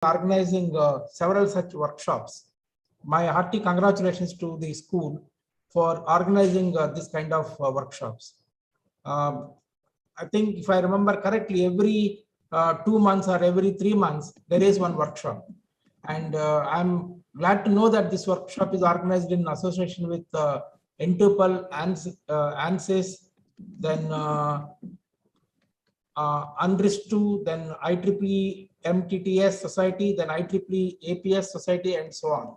organizing several such workshops. My hearty congratulations to the school for organizing this kind of workshops. I think if I remember correctly, every 2 months or every 3 months, there is one workshop. And I'm glad to know that this workshop is organized in association with NTUPL, ANSYS, then UNRIS2, then IEEE MTTS Society, then IEEE APS Society, and so on.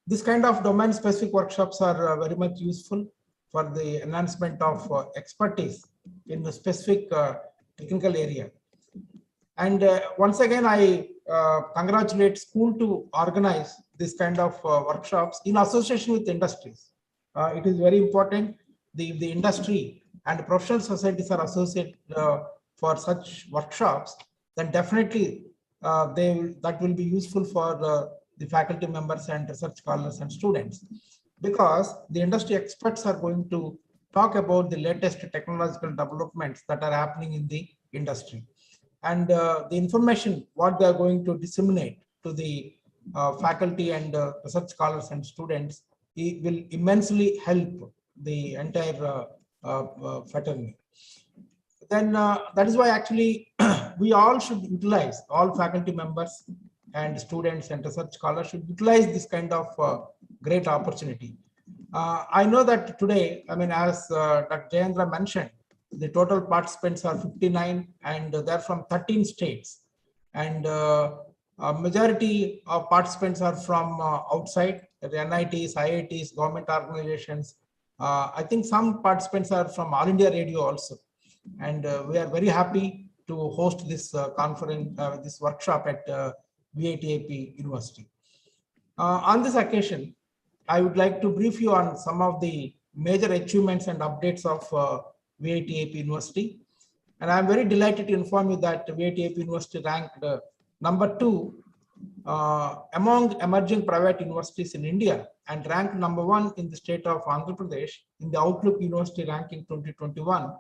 This kind of domain-specific workshops are very much useful for the enhancement of expertise in the specific technical area. And once again, I congratulate school to organize this kind of workshops in association with industries. It is very important. The industry and professional societies are associated for such workshops, then definitely that will be useful for the faculty members and research scholars and students, because the industry experts are going to talk about the latest technological developments that are happening in the industry. And the information what they are going to disseminate to the faculty and research scholars and students, it will immensely help the entire fraternity. Then that is why actually we all should utilize, all faculty members and students and research scholars should utilize this kind of great opportunity. I know that today, I mean, as Dr. Jayendra mentioned, the total participants are 59 and they're from 13 states. And a majority of participants are from outside, the NITs, IITs, government organizations. I think some participants are from All India Radio also. And we are very happy to host this conference, this workshop at VITAP University. On this occasion, I would like to brief you on some of the major achievements and updates of VITAP University. And I'm very delighted to inform you that VITAP University ranked number 2 among emerging private universities in India and ranked number 1 in the state of Andhra Pradesh in the Outlook University ranking 2021.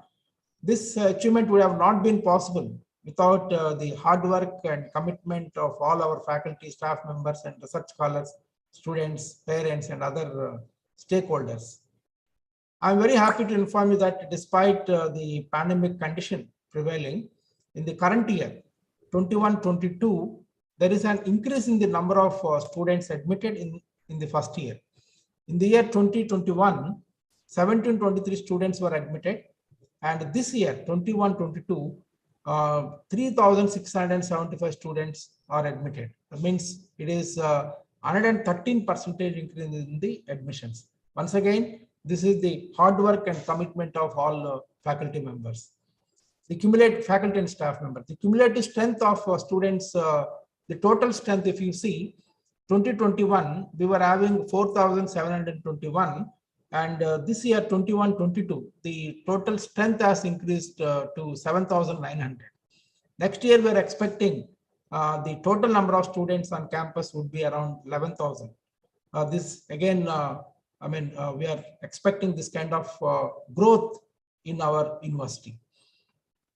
This achievement would have not been possible without the hard work and commitment of all our faculty, staff members, and research scholars, students, parents, and other stakeholders. I'm very happy to inform you that despite the pandemic condition prevailing in the current year, 21-22, there is an increase in the number of students admitted in the first year. In the year 2021, 1723 students were admitted, and this year, 21-22, 3,675 students are admitted. That means it is 113% increase in the admissions. Once again, this is the hard work and commitment of all faculty members. The cumulative faculty and staff members, the cumulative strength of students, the total strength, if you see, 2021, we were having 4,721. And this year, 21-22, the total strength has increased to 7,900. Next year, we are expecting the total number of students on campus would be around 11,000. This again, we are expecting this kind of growth in our university.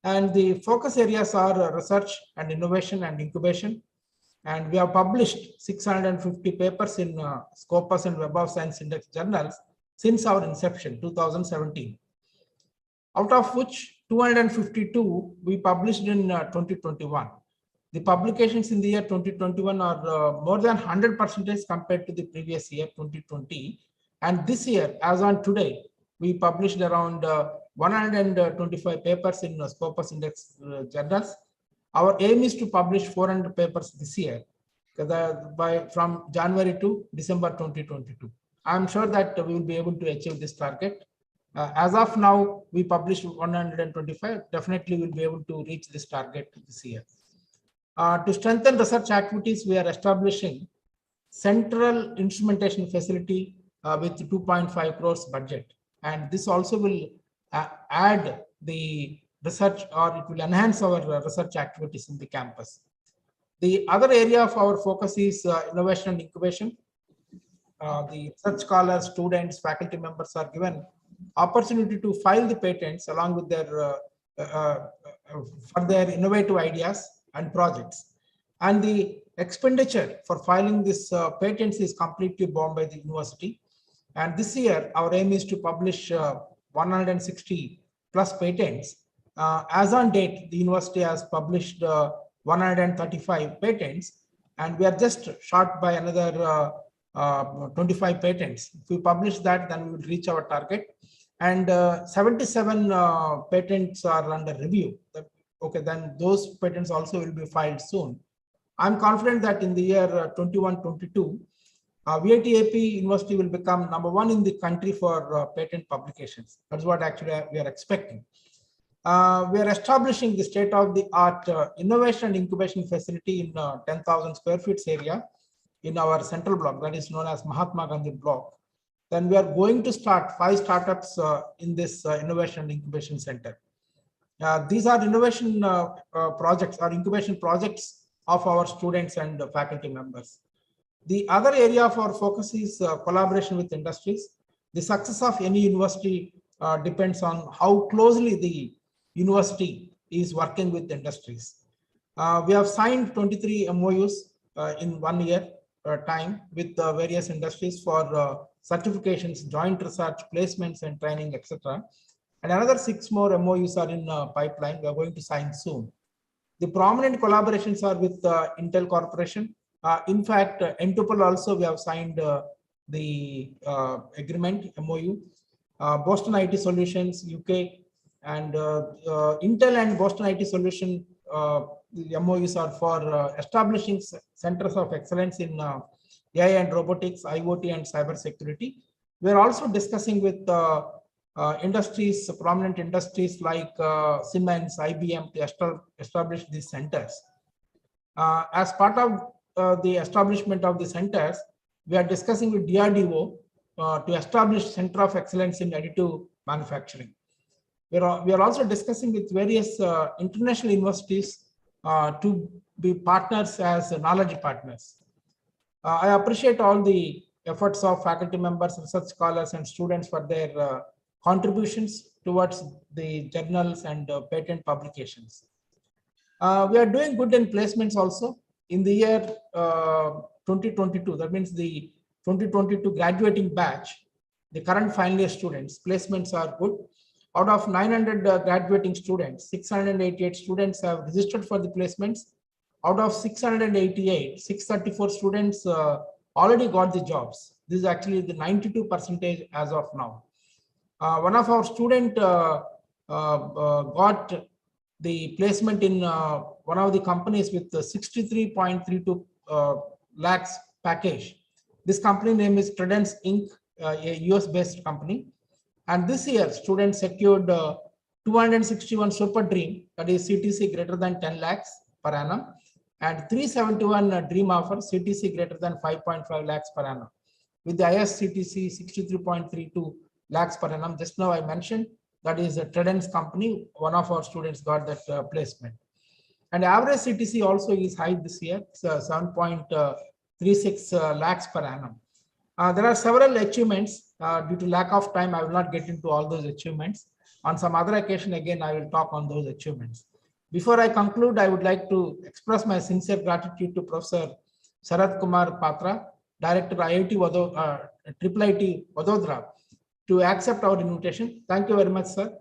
And the focus areas are research and innovation and incubation. And we have published 650 papers in Scopus and Web of Science Index journals since our inception, 2017, out of which 252 we published in 2021. The publications in the year 2021 are more than 100% compared to the previous year, 2020. And this year, as on today, we published around 125 papers in Scopus Index journals. Our aim is to publish 400 papers this year, from January to December 2022. I'm sure that we will be able to achieve this target. As of now, we published 125. Definitely, we'll be able to reach this target this year. To strengthen research activities, we are establishing central instrumentation facility with 2.5 crores budget. And this also will add the research, or it will enhance our research activities in the campus. The other area of our focus is innovation and incubation. The research scholars, students, faculty members are given opportunity to file the patents along with their for their innovative ideas and projects. And the expenditure for filing this patents is completely borne by the university. And this year, our aim is to publish 160 plus patents. As on date, the university has published 135 patents, and we are just short by another 25 patents. If we publish that, then we will reach our target. And 77 patents are under review. Okay, then those patents also will be filed soon. I'm confident that in the year 21-22, VITAP University will become #1 in the country for patent publications. That's what actually we are expecting. We are establishing the state-of-the-art innovation and incubation facility in 10,000 square feet area in our central block, that is known as Mahatma Gandhi block. Then we are going to start 5 startups in this innovation and incubation center. These are innovation projects or incubation projects of our students and faculty members. The other area of our focus is collaboration with industries. The success of any university depends on how closely the university is working with industries. We have signed 23 MOUs in 1 year time with various industries for certifications, joint research, placements and training, etc. And another 6 more MOUs are in pipeline. We are going to sign soon. The prominent collaborations are with Intel Corporation. In fact, N2PL also we have signed the agreement MOU. Boston IT Solutions UK and Intel and Boston IT Solution the MOUs are for establishing centers of excellence in AI and robotics, IoT and cyber security. We are also discussing with industries, prominent industries like Siemens, IBM to establish these centers. As part of the establishment of the centers, we are discussing with DRDO to establish Center of Excellence in Additive Manufacturing. We are also discussing with various international universities to be partners as knowledge partners. I appreciate all the efforts of faculty members, research scholars, and students for their contributions towards the journals and patent publications. We are doing good in placements also. In the year 2022, that means the 2022 graduating batch, the current final year students, placements are good. Out of 900 graduating students, 688 students have registered for the placements. Out of 688, 634 students already got the jobs. This is actually the 92% as of now. One of our student got the placement in one of the companies with the 63.32 lakhs package. This company name is Credence Inc., a US-based company. And this year, students secured 261 Super Dream, that is CTC greater than 10 lakhs per annum, and 371 Dream Offer, CTC greater than 5.5 lakhs per annum, with the ISCTC 63.32 lakhs per annum. Just now I mentioned that is a Credence company. One of our students got that placement. And average CTC also is high this year, it's 7.36 lakhs per annum. There are several achievements. Due to lack of time, I will not get into all those achievements. On some other occasion, again, I will talk on those achievements. Before I conclude, I would like to express my sincere gratitude to Professor Sarath Kumar Patra, Director IIT Vadodara, to accept our invitation. Thank you very much, sir.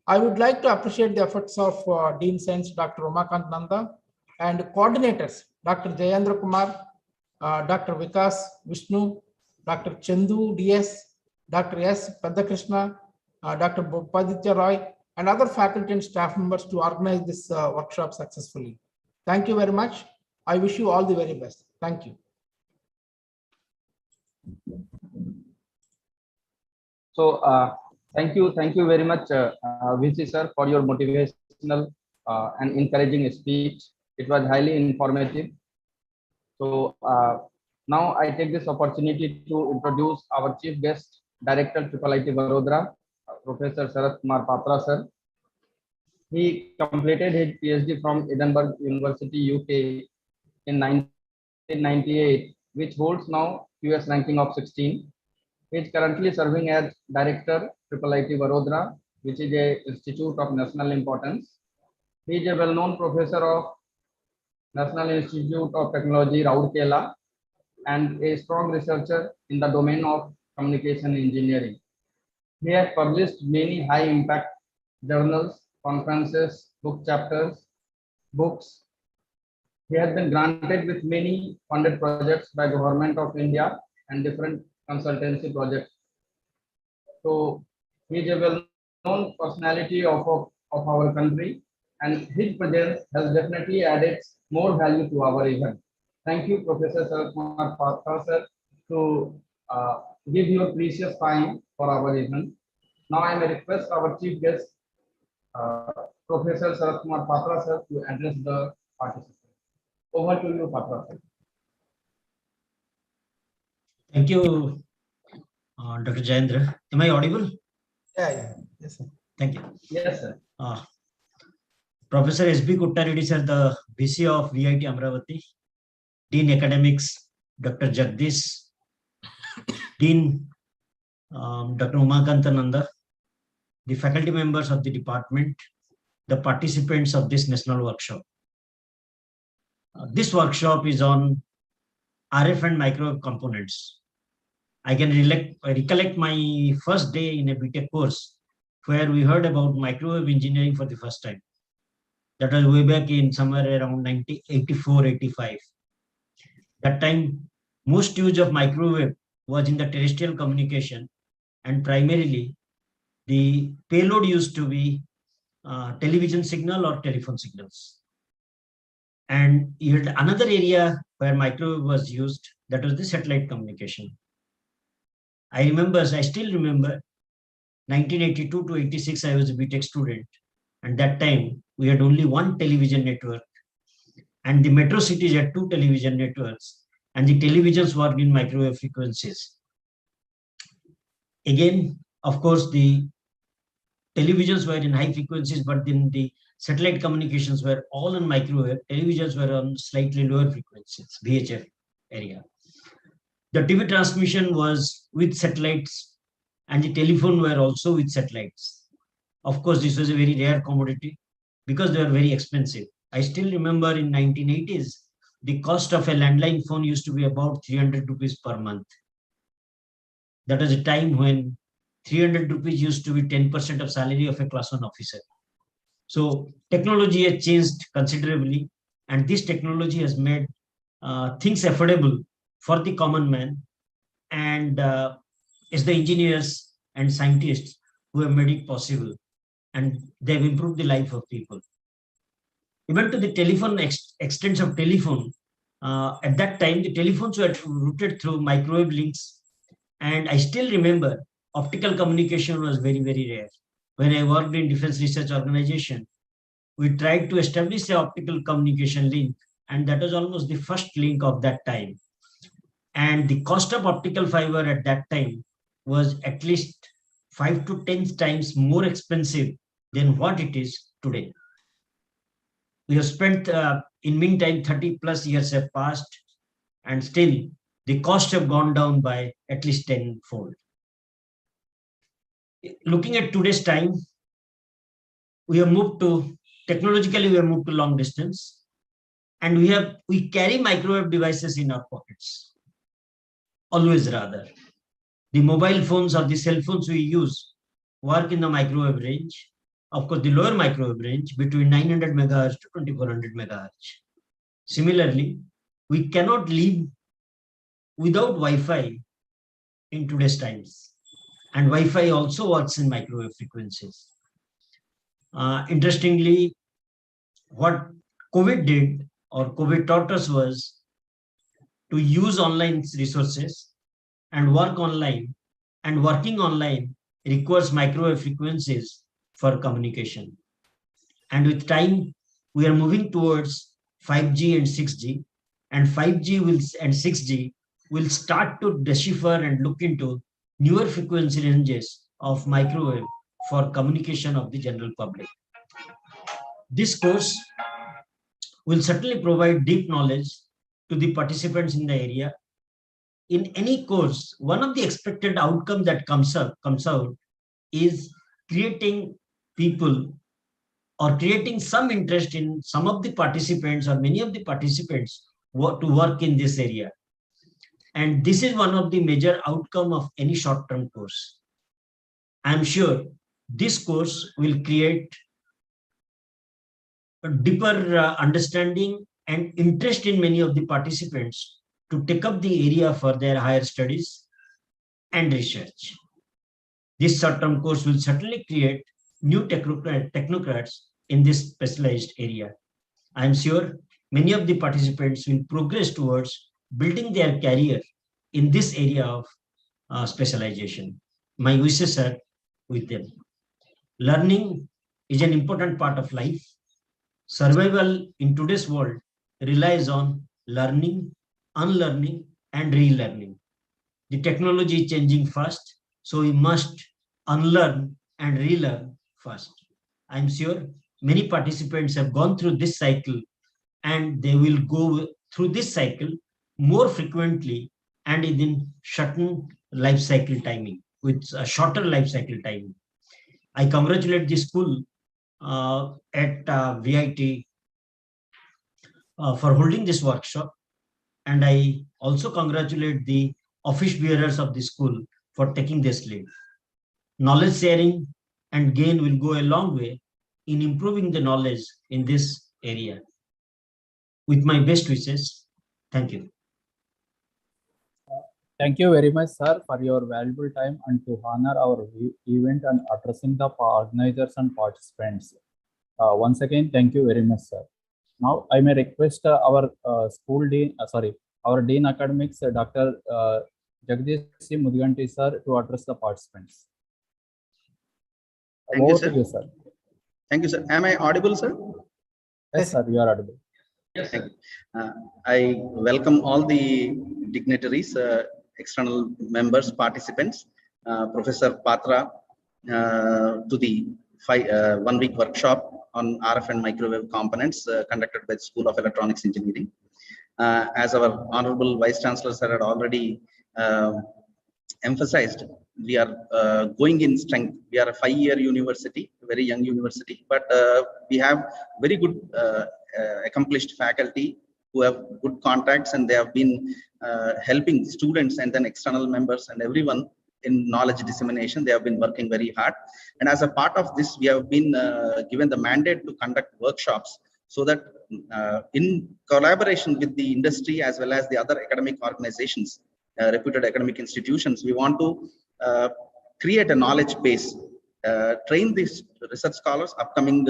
I would like to appreciate the efforts of Dean Science, Dr. Umakant Nanda, and coordinators, Dr. Jayendra Kumar, Dr. Vikas Vishnu, Dr. Chandu DS, Dr. S. Padakrishna, Dr. Paditya Roy, and other faculty and staff members to organize this workshop successfully. Thank you very much. I wish you all the very best. Thank you. So, thank you very much, VC sir, for your motivational and encouraging speech. It was highly informative. So, now I take this opportunity to introduce our chief guest, Director IIIT Vadodara, Professor Sarath Kumar Patra sir. He completed his PhD from Edinburgh University, UK in 1998, which holds now US ranking of 16. He is currently serving as Director IIIT Vadodara, which is an institute of national importance. He is a well-known professor of National Institute of Technology, Rourkela, and a strong researcher in the domain of communication engineering. He has published many high-impact journals, conferences, book chapters, books. He has been granted with many funded projects by Government of India and different consultancy projects. So he is a well-known personality of our country, and his presence has definitely added more value to our event. Thank you, Professor Sarat Kumar Patra, sir, to give your precious time for our event. Now I may request our chief guest, Professor Sarat Kumar Patra, sir, to address the participants. Over to you, Patra, sir. Thank you, Dr. Jayendra. Am I audible? Yeah. Yes, sir. Thank you. Yes, sir. Professor S.B. Kuttareddy, sir, the VC of VIT Amravati, Dean Academics, Dr. Jagdish, Dean Dr. Umakantananda, the faculty members of the department, the participants of this national workshop. This workshop is on RF and microwave components. I can recollect my first day in a BTech course where we heard about microwave engineering for the first time. That was way back in somewhere around 1984, 85. That time, most use of microwave was in the terrestrial communication, and primarily the payload used to be television signal or telephone signals. And you had another area where microwave was used, that was the satellite communication. I still remember 1982 to 86, I was a BTech student. And that time we had only one television network, and the metro cities had two television networks, and the televisions worked in microwave frequencies. Again, of course, the televisions were in high frequencies, but then the satellite communications were all on microwave. Televisions were on slightly lower frequencies, VHF area. The TV transmission was with satellites, and the telephone were also with satellites. Of course, this was a very rare commodity because they were very expensive. I still remember in 1980s, the cost of a landline phone used to be about 300 rupees per month. That was a time when 300 rupees used to be 10% of salary of a class 1 officer. So technology has changed considerably, and this technology has made things affordable for the common man, and it's the engineers and scientists who have made it possible, and they've improved the life of people. Even to the telephone extents of telephone, at that time, the telephones were routed through microwave links. And I still remember optical communication was very, very rare. When I worked in Defense Research Organization, we tried to establish the optical communication link, and that was almost the first link of that time. And the cost of optical fiber at that time was at least 5 to 10 times more expensive than what it is today. We have spent, in meantime, 30 plus years have passed, and still the costs have gone down by at least 10-fold. Looking at today's time, technologically we have moved to long distance, and we carry microwave devices in our pockets, always rather. The mobile phones or the cell phones we use work in the microwave range. Of course, the lower microwave range between 900 megahertz to 2400 megahertz. Similarly, we cannot live without Wi-Fi in today's times. And Wi-Fi also works in microwave frequencies. Interestingly, what COVID did, or COVID taught us, was to use online resources and work online. And working online requires microwave frequencies for communication. And with time, we are moving towards 5G and 6G, and 5G and 6G will start to decipher and look into newer frequency ranges of microwave for communication of the general public. This course will certainly provide deep knowledge to the participants in the area. In any course, one of the expected outcomes that comes out is creating people or creating some interest in some of the participants or many of the participants to work in this area. And this is one of the major outcome of any short-term course. I'm sure this course will create a deeper understanding and interest in many of the participants to take up the area for their higher studies and research. This short-term course will certainly create new technocrats in this specialized area. I am sure many of the participants will progress towards building their career in this area of specialization. My wishes are with them. Learning is an important part of life. Survival in today's world relies on learning, unlearning, and relearning. The technology is changing fast, so we must unlearn and relearn fast. I'm sure many participants have gone through this cycle, and they will go through this cycle more frequently and in certain life cycle timing, with a shorter life cycle timing. I congratulate the school at VIT for holding this workshop, and I also congratulate the office bearers of the school for taking this lead. Knowledge sharing and gain will go a long way in improving the knowledge in this area. With my best wishes, thank you. Thank you very much, sir, for your valuable time and to honor our event and addressing the organizers and participants. Once again, thank you very much, sir. Now, I may request our school dean, our Dean Academics, Dr. Jagdish C. Mudiganti, sir, to address the participants. Thank you, Over sir. to you, sir. Thank you, sir. Am I audible, sir? Yes, sir, you are audible. Yes, sir. I welcome all the dignitaries, external members, participants, Professor Patra, to the 1-week workshop on RF and microwave components conducted by the School of Electronics Engineering. As our Honorable Vice Chancellor sir had already emphasized, we are going in strength. We are a 5-year university, very young university, but we have very good accomplished faculty who have good contacts, and they have been helping students and then external members and everyone in knowledge dissemination. They have been working very hard, and as a part of this, we have been given the mandate to conduct workshops, so that in collaboration with the industry as well as the other academic organizations, reputed academic institutions, we want to create a knowledge base, train these research scholars, upcoming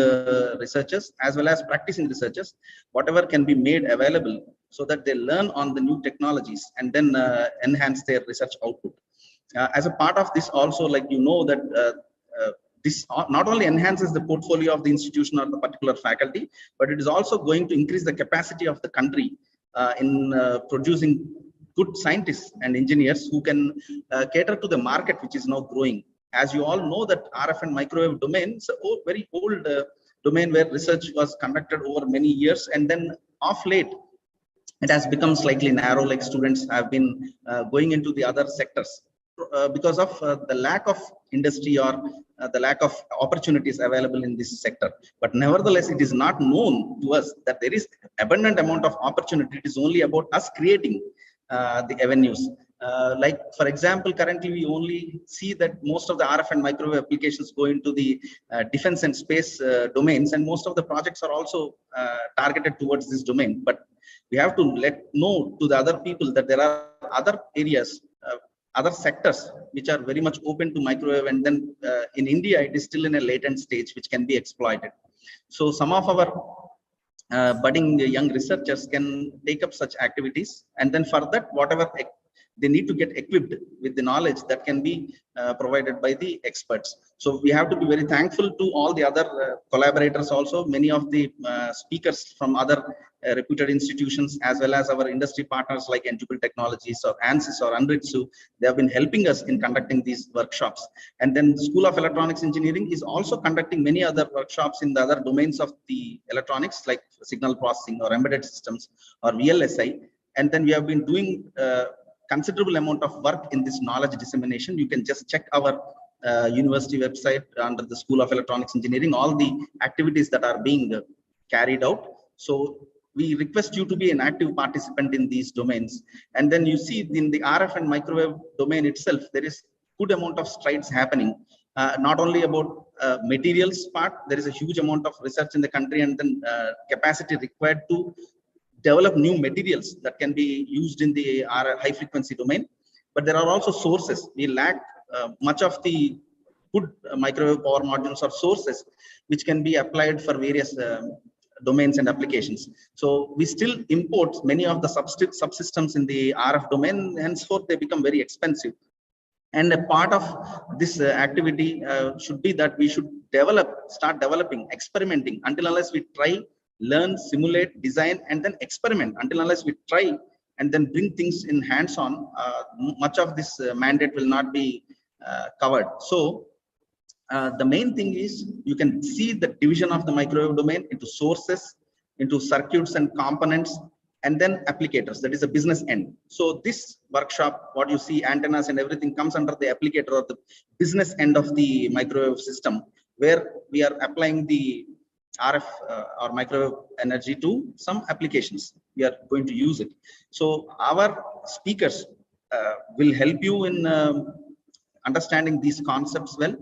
researchers, as well as practicing researchers, whatever can be made available, so that they learn on the new technologies and then enhance their research output. As a part of this also, like you know that this not only enhances the portfolio of the institution or the particular faculty, but it is also going to increase the capacity of the country in producing good scientists and engineers who can cater to the market, which is now growing. As you all know that RF and microwave domain is a very old domain where research was conducted over many years, and then of late it has become slightly narrow, like students have been going into the other sectors because of the lack of industry or the lack of opportunities available in this sector. But nevertheless, it is not known to us that there is abundant amount of opportunity. It is only about us creating the avenues. Like for example, currently we only see that most of the RF and microwave applications go into the defense and space domains, and most of the projects are also targeted towards this domain. But we have to let know to the other people that there are other areas, other sectors which are very much open to microwave, and then in India it is still in a latent stage which can be exploited. So some of our budding young researchers can take up such activities, and then for that, whatever they need to get equipped with the knowledge that can be provided by the experts. So we have to be very thankful to all the other collaborators also, many of the speakers from other reputed institutions, as well as our industry partners like Incubable Technologies or ANSYS or Anritsu. They have been helping us in conducting these workshops. And then the School of Electronics Engineering is also conducting many other workshops in the other domains of the electronics, like signal processing or embedded systems or VLSI. And then we have been doing considerable amount of work in this knowledge dissemination. You can just check our university website under the School of Electronics Engineering, all the activities that are being carried out. So we request you to be an active participant in these domains. And then you see in the RF and microwave domain itself, there is good amount of strides happening. Not only about materials part, there is a huge amount of research in the country, and then capacity required to develop new materials that can be used in the high frequency domain. But there are also sources. We lack much of the good microwave power modules or sources which can be applied for various domains and applications. So we still import many of the subsystems in the RF domain. Henceforth, they become very expensive. And a part of this activity should be that we should start developing, experimenting, until unless we try, learn, simulate, design, and then experiment. Until unless we try and then bring things in hands-on, much of this mandate will not be covered. So the main thing is you can see the division of the microwave domain into sources, into circuits and components, and then applicators. That is a business end. So this workshop, what you see, antennas and everything, comes under the applicator or the business end of the microwave system, where we are applying the RF or microwave energy to some applications. We are going to use it. So our speakers will help you in understanding these concepts well,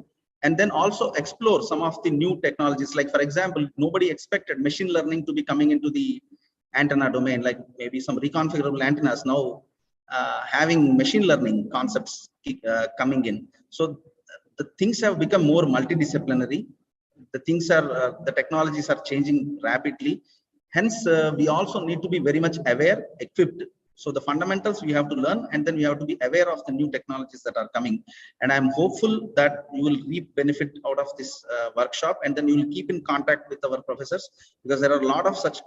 and then also explore some of the new technologies. Like, for example, nobody expected machine learning to be coming into the antenna domain, like maybe some reconfigurable antennas now having machine learning concepts coming in. So the things have become more multidisciplinary. The things are, the technologies are changing rapidly. Hence, we also need to be very much aware, equipped. So the fundamentals we have to learn, and then we have to be aware of the new technologies that are coming. And I'm hopeful that you will reap benefit out of this workshop, and then you will keep in contact with our professors, because there are a lot of such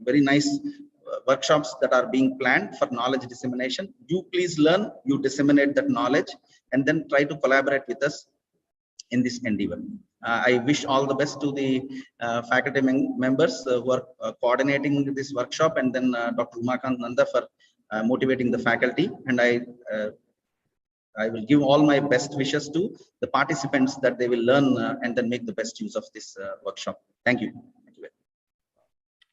very nice workshops that are being planned for knowledge dissemination. You please learn, you disseminate that knowledge, and then try to collaborate with us in this endeavor. I wish all the best to the faculty members who are coordinating this workshop, and then Dr. Umakant Nanda for motivating the faculty. And I will give all my best wishes to the participants that they will learn and then make the best use of this workshop. Thank you.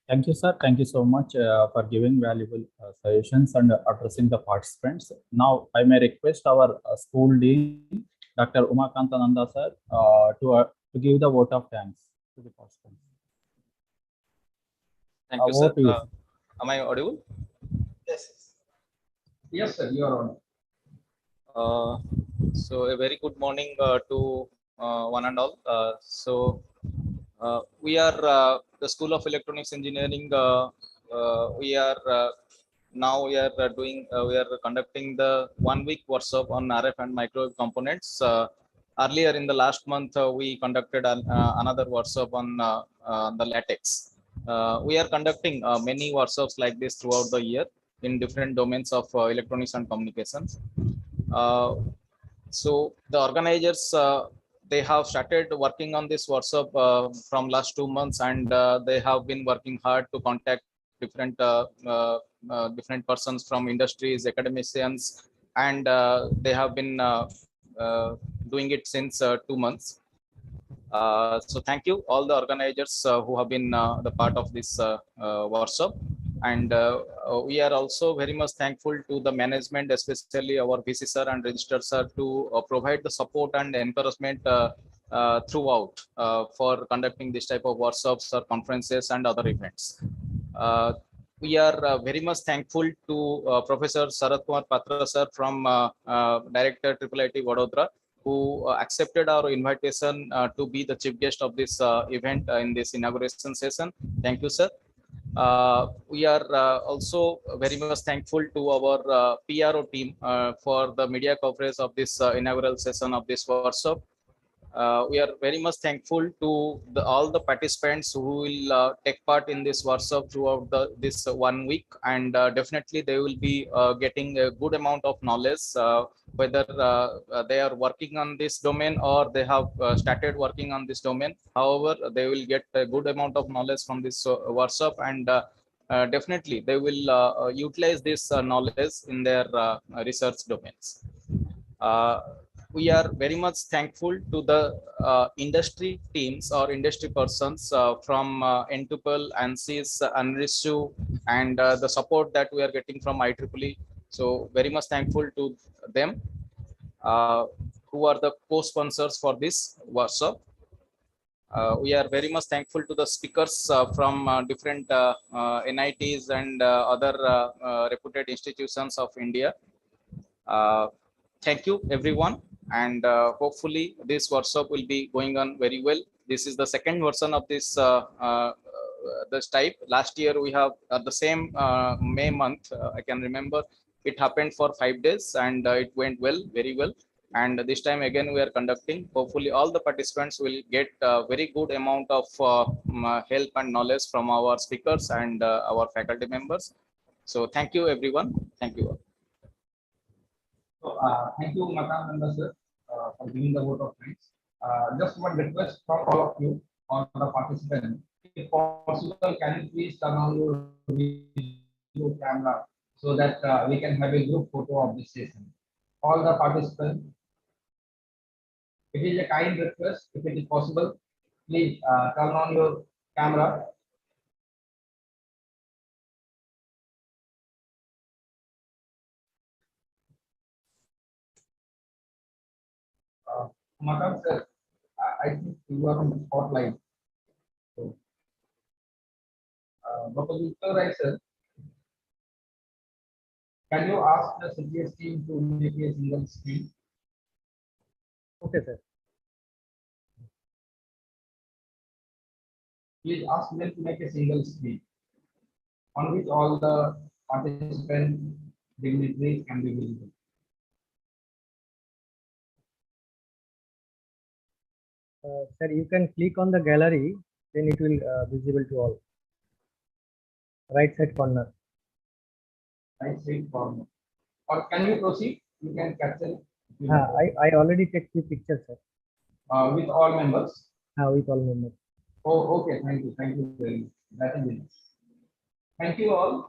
Thank you, sir. Thank you so much for giving valuable suggestions and addressing the participants. Now, I may request our school dean, Dr. Umakant Nanda, sir, to give the vote of thanks to the participants. Thank you, sir. Am I audible? Yes. Yes, sir, you are on. So a very good morning to one and all. We are the School of Electronics Engineering. We are conducting the 1 week workshop on RF and microwave components. Earlier in the last month, we conducted another workshop on the latex. We are conducting many workshops like this throughout the year in different domains of electronics and communications. So the organizers, they have started working on this workshop from last 2 months, and they have been working hard to contact different persons from industries, academicians, and they have been doing it since 2 months. So thank you all the organizers who have been the part of this workshop. And we are also very much thankful to the management, especially our VC sir and register sir, to provide the support and encouragement throughout for conducting this type of workshops or conferences and other events. We are very much thankful to Professor Sarath Kumar Patra sir from Director IIIT Vadodara, who accepted our invitation to be the chief guest of this event in this inauguration session. Thank you, sir. We are also very much thankful to our PRO team for the media coverage of this inaugural session of this workshop. We are very much thankful to all the participants who will take part in this workshop throughout this 1 week, and definitely they will be getting a good amount of knowledge, whether they are working on this domain or they have started working on this domain. However, they will get a good amount of knowledge from this workshop, and definitely they will utilize this knowledge in their research domains. we are very much thankful to the industry teams or industry persons from NTUPL, ANSYS, UNRISU, and the support that we are getting from IEEE. So very much thankful to them, uh, who are the co-sponsors for this workshop. We are very much thankful to the speakers from different NITs and other reputed institutions of India. Thank you, everyone. And hopefully this workshop will be going on very well. This is the second version of this type. Last year we have the same May month, I can remember. It happened for 5 days and it went well, very well. And this time again we are conducting. Hopefully all the participants will get a very good amount of help and knowledge from our speakers and our faculty members. So thank you, everyone. Thank you. So, thank you, Madam Member, sir, for giving the vote of thanks. Just one request from all of you, all the participants. If possible, can you please turn on your video camera so that we can have a group photo of this session. All the participants, it is a kind request. If it is possible, please turn on your camera. Madam, sir, I think you are on the spotlight. So, Dr. Victor Rai, sir, can you ask the CTS team to make a single screen? Okay, sir. Please ask them to make a single screen on which all the participant dignitaries can be visible. Sir, you can click on the gallery, then it will visible to all. Right side corner. Right side corner. Or can you proceed? You can capture it. I already take the picture, sir. With all members. With all members. Oh, okay. Thank you. Thank you very much. That is it. Thank you all.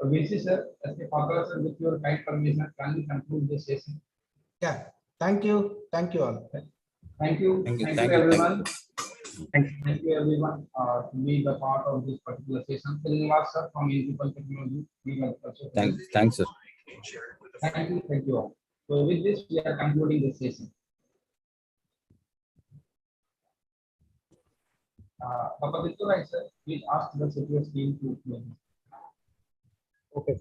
VC sir, as a father, sir, with your kind permission, can we conclude this session? Yeah, thank you. Thank you all. Thank you. Thank you, everyone. Thank you, everyone, to be the part of this particular session. Srinivas sir from Municipal Technology. Thanks, sir. Thank you all. So with this, we are concluding this session. Dr. Victor, sir, please ask the CTS team to close. Okay.